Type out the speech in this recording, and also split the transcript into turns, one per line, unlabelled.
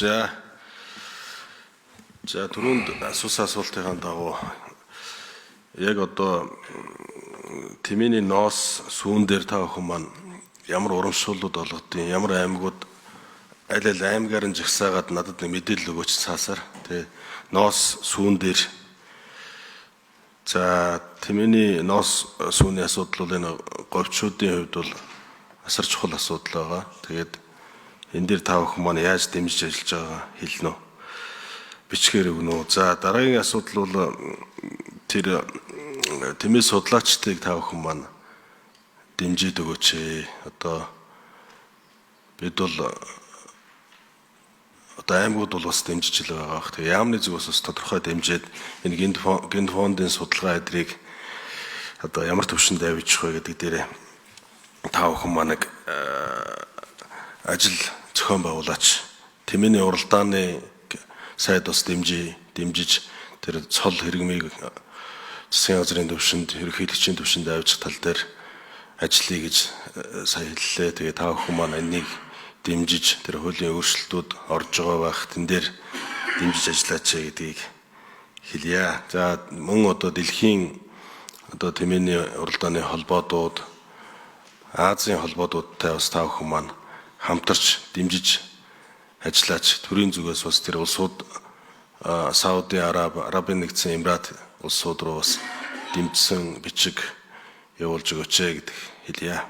За түрүүнд асуусан асуултын дагуу яг одоо Тэмээний ноос сүүн дээр та бүхэн маань ямар урамшууллууд олгодیں, ямар аймагуд аль аймгаар нь жагсаагаад надад нэг мэдээлэл өгөөч цаасаар. Тэгээ ноос сүүн дээр за Тэмээний ноос сүүний асуудал бол энэ говьчуудын хувьд бол асар чухал асуудал байгаа. Тэгээд энэ дээр та бүхэн маань яаж дэмжиж ажиллаж байгаа хэлнэ үү? Бичгээр өгнө үү? За дараагийн асуудал бол тэр Тэмээ судлаачдыг та бүхэн маань дэмжиж өгөөч. Одоо бид бол аймагуд бол бас дэмжиж л байгаа. Тэгээ яамны зүгээс бас тодорхой дэмжиж энэ гент фондын судалгаа эдрийг одоо ямар төвшөнд авчих вэ гэдэг дээр та бүхэн маань нэг ажил зохион байгуулаач. Тэмээний уралдааны сайд бас дэмжиж тэр цол хэрэгмийг засгийн газрын төвшөнд, ерөнхийлөгчийн төвшөнд авчих тал дээр ажиллая гэж сая хэллээ. Тэгээ та бүхэн маань энийг дэмжиж тэр хуулийн өөрчлөлтүүд орж байгаа байх тэн дээр дэмжиж ажиллаач гэдгийг хэлье. За мөн одоо дэлхийн одоо Тэмээний уралдааны холбоодууд, Азийн холбоодуудтай бас та бүхэн маань хамтарч дэмжиж ажиллаач. Төрийн зүгээс бас тэр улсууд Сауди Арабын нэгдсэн Эмират улсууд руу бас дэмжсэн бичиг явуулж өгөөч гэдэг хэлье.